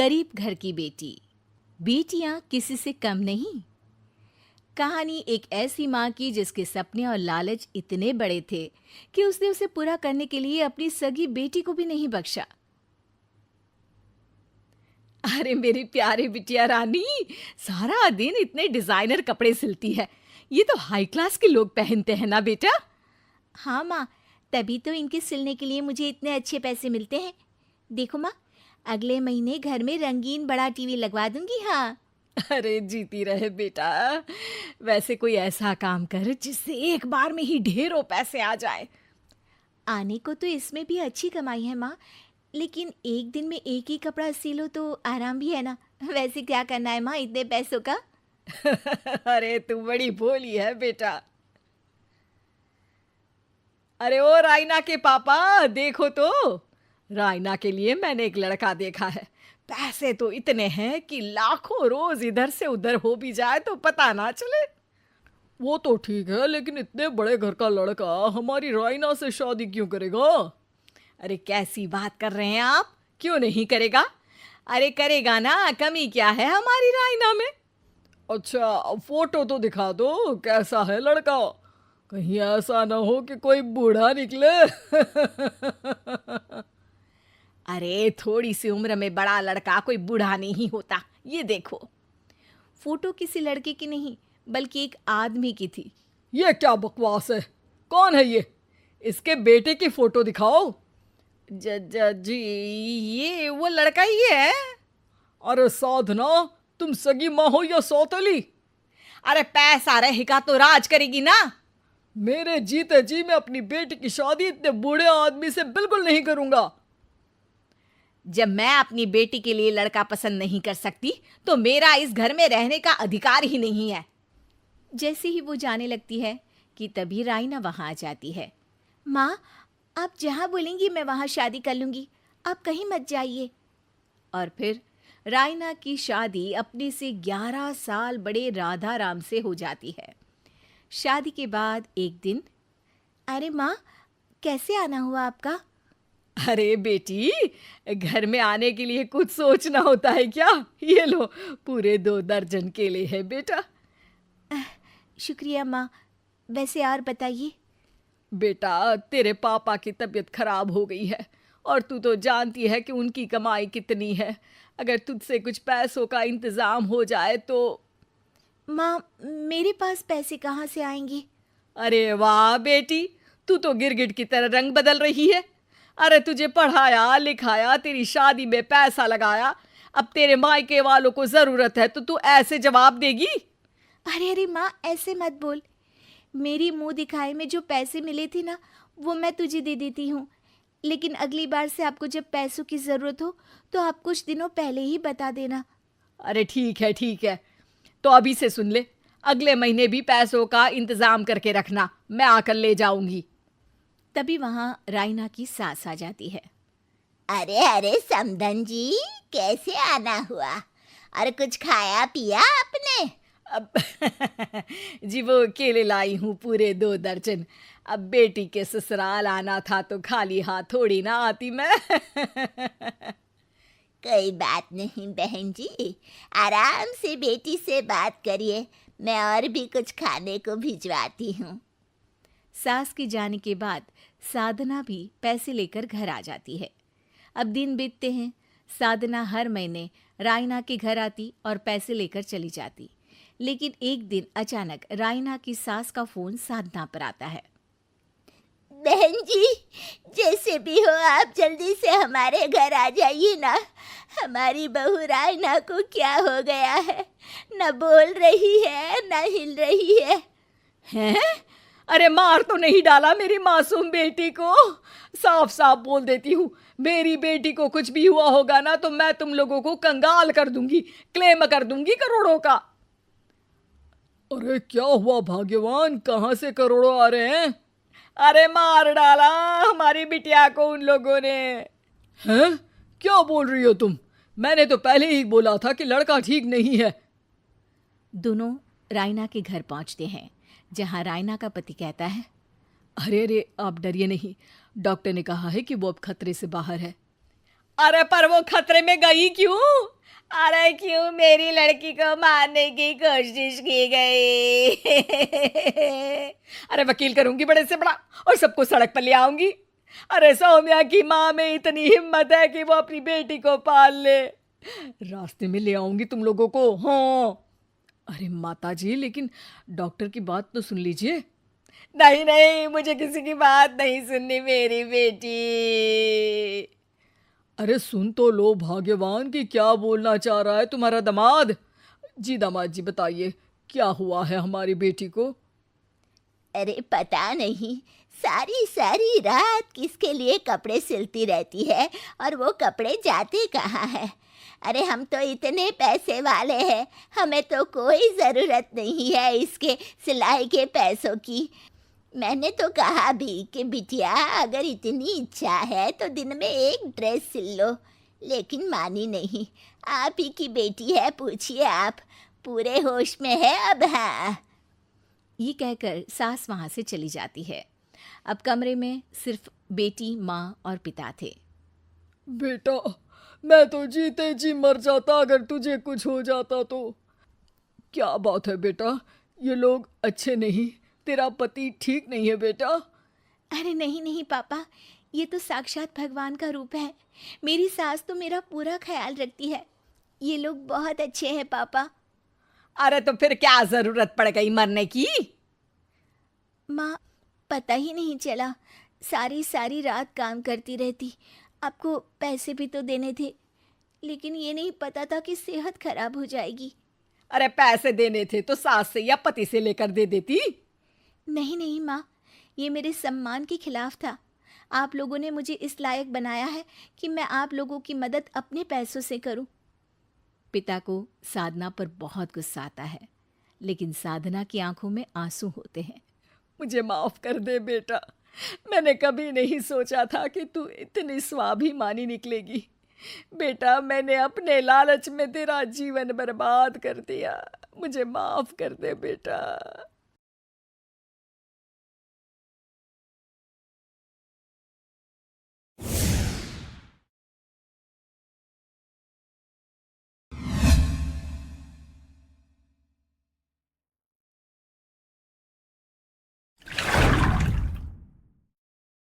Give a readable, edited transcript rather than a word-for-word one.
गरीब घर की बेटी, बेटियां किसी से कम नहीं। कहानी एक ऐसी माँ की जिसके सपने और लालच इतने बड़े थे कि उसने उसे पूरा करने के लिए अपनी सगी बेटी को भी नहीं बख्शा। अरे मेरी प्यारी बिटिया रानी, सारा दिन इतने डिजाइनर कपड़े सिलती है। ये तो हाई क्लास के लोग पहनते हैं ना बेटा। हाँ माँ, तभी तो इनके सिलने के लिए मुझे इतने अच्छे पैसे मिलते हैं। देखो माँ, अगले महीने घर में रंगीन बड़ा टीवी लगवा दूंगी। हाँ। अरे जीती रहे बेटा। वैसे कोई ऐसा काम कर जिससे एक बार में ही ढेरों पैसे आ जाए। आने को तो इसमें भी अच्छी कमाई है माँ, लेकिन एक दिन में एक ही कपड़ा सिलो तो आराम भी है ना। वैसे क्या करना है माँ इतने पैसों का? अरे तू बड़ी भोली है बेटा। अरे ओ रायना के पापा, देखो तो रायना के लिए मैंने एक लड़का देखा है। पैसे तो इतने हैं कि लाखों रोज इधर से उधर हो भी जाए तो पता ना चले। वो तो ठीक है, लेकिन इतने बड़े घर का लड़का हमारी रायना से शादी क्यों करेगा? अरे कैसी बात कर रहे हैं आप? क्यों नहीं करेगा? अरे करेगा ना, कमी क्या है हमारी रायना में? अच्छा, फोटो तो दिखा दो, कैसा है लड़का? कहीं ऐसा ना हो कि कोई बूढ़ा निकले। अरे थोड़ी सी उम्र में बड़ा लड़का कोई बूढ़ा नहीं होता। ये देखो। फोटो किसी लड़के की नहीं बल्कि एक आदमी की थी। ये क्या बकवास है? कौन है ये? इसके बेटे की फोटो दिखाओ। जी ये वो लड़का ही है। अरे साधना, तुम सगी माँ हो या सौतेली? अरे पैसा रहेगा तो राज करेगी ना। मेरे जीते जी मैं अपनी बेटी की शादी इतने बूढ़े आदमी से बिल्कुल नहीं करूंगा। जब मैं अपनी बेटी के लिए लड़का पसंद नहीं कर सकती तो मेरा इस घर में रहने का अधिकार ही नहीं है। जैसे ही वो जाने लगती है कि तभी रायना वहां आ जाती है। माँ, आप जहां बोलेंगी मैं वहां शादी कर लूंगी, आप कहीं मत जाइए। और फिर रायना की शादी अपने से 11 साल बड़े राधा राम से हो जाती है। शादी के बाद एक दिन, अरे माँ, कैसे आना हुआ आपका? अरे बेटी, घर में आने के लिए कुछ सोचना होता है क्या? ये लो, पूरे 2 दर्जन केले हैं बेटा। शुक्रिया माँ, वैसे और बताइए। बेटा, तेरे पापा की तबीयत खराब हो गई है और तू तो जानती है कि उनकी कमाई कितनी है। अगर तुझसे कुछ पैसों का इंतजाम हो जाए तो। माँ, मेरे पास पैसे कहाँ से आएंगे? अरे वाह बेटी, तू तो गिरगिट की तरह रंग बदल रही है। अरे तुझे पढ़ाया लिखाया, तेरी शादी में पैसा लगाया, अब तेरे मायके वालों को जरूरत है तो तू ऐसे जवाब देगी? अरे अरे माँ, ऐसे मत बोल। मेरी मुंह दिखाए में जो पैसे मिले थे ना, वो मैं तुझे दे देती हूँ। लेकिन अगली बार से आपको जब पैसों की ज़रूरत हो तो आप कुछ दिनों पहले ही बता देना। अरे ठीक है ठीक है, तो अभी से सुन ले, अगले महीने भी पैसों का इंतजाम करके रखना, मैं आकर ले जाऊंगी। तभी वहां रायना की सास आ जाती है। अरे अरे समधन जी, कैसे आना हुआ? और कुछ खाया पिया आपने? अब जी वो केले लाई हूँ पूरे 2 दर्जन। अब बेटी के ससुराल आना था तो खाली हाथ थोड़ी ना आती मैं। कोई बात नहीं बहन जी, आराम से बेटी से बात करिए, मैं और भी कुछ खाने को भिजवाती हूँ। सास के जाने के बाद साधना भी पैसे लेकर घर आ जाती है। अब दिन बीतते हैं। साधना हर महीने रायना के घर आती और पैसे लेकर चली जाती। लेकिन एक दिन अचानक रायना की सास का फोन साधना पर आता है। बहन जी, जैसे भी हो आप जल्दी से हमारे घर आ जाइए ना। हमारी बहू रायना को क्या हो गया है? न बोल रही है न हिल रही है। हैं? अरे मार तो नहीं डाला मेरी मासूम बेटी को? साफ साफ बोल देती हूँ, मेरी बेटी को कुछ भी हुआ होगा ना तो मैं तुम लोगों को कंगाल कर दूंगी, क्लेम कर दूंगी करोड़ों का। अरे क्या हुआ भाग्यवान, कहाँ से करोड़ों आ रहे हैं? अरे मार डाला हमारी बिटिया को उन लोगों ने। हैं? क्या बोल रही हो तुम? मैंने तो पहले ही बोला था कि लड़का ठीक नहीं है। दोनों रायना के घर पहुंचते हैं, जहां रायना का पति कहता है, अरे अरे आप डरिए नहीं, डॉक्टर ने कहा है कि वो अब खतरे से बाहर है। अरे पर वो खतरे में गई क्यों? अरे क्यों मेरी लड़की को मारने की कोशिश की गई? अरे वकील करूंगी बड़े से बड़ा और सबको सड़क पर ले आऊंगी। अरे सौम्या की माँ में इतनी हिम्मत है कि वो अपनी बेटी को पाल ले। रास्ते में ले आऊंगी तुम लोगों को। हाँ। अरे माता जी, लेकिन डॉक्टर की बात तो सुन लीजिए। नहीं नहीं, मुझे किसी की बात नहीं सुननी मेरी बेटी। अरे सुन तो लो भाग्यवान कि क्या बोलना चाह रहा है तुम्हारा दामाद। जी दामाद जी, बताइए क्या हुआ है हमारी बेटी को? अरे पता नहीं, सारी सारी रात किसके लिए कपड़े सिलती रहती है और वो कपड़े जाते कहाँ हैं। अरे हम तो इतने पैसे वाले हैं, हमें तो कोई ज़रूरत नहीं है इसके सिलाई के पैसों की। मैंने तो कहा भी कि बिटिया अगर इतनी इच्छा है तो दिन में एक ड्रेस सिल लो, लेकिन मानी नहीं। आप ही की बेटी है, पूछिए आप, पूरे होश में है अब। हाँ। ये कहकर सास वहाँ से चली जाती है। अब कमरे में सिर्फ बेटी, माँ और पिता थे। बेटा, मैं तो जीते जी मर जाता अगर तुझे कुछ हो जाता तो। क्या बात है बेटा, ये लोग अच्छे नहीं, तेरा पति ठीक नहीं है बेटा? अरे नहीं नहीं पापा, ये तो साक्षात भगवान का रूप है। मेरी सास तो मेरा पूरा ख्याल रखती है। ये लोग बहुत अच्छे हैं पापा। अरे तो फिर क्या जरूरत पड़ गई मरने की? माँ, पता ही नहीं चला, सारी सारी रात काम करती रहती। आपको पैसे भी तो देने थे, लेकिन ये नहीं पता था कि सेहत खराब हो जाएगी। अरे पैसे देने थे तो सास से या पति से लेकर दे देती। नहीं नहीं माँ, ये मेरे सम्मान के खिलाफ था। आप लोगों ने मुझे इस लायक बनाया है कि मैं आप लोगों की मदद अपने पैसों से करूं। पिता को साधना पर बहुत गुस्सा आता है, लेकिन साधना की आंखों में आंसू होते हैं। मुझे माफ कर दे बेटा, मैंने कभी नहीं सोचा था कि तू इतनी स्वाभिमानी निकलेगी। बेटा, मैंने अपने लालच में तेरा जीवन बर्बाद कर दिया, मुझे माफ कर दे बेटा।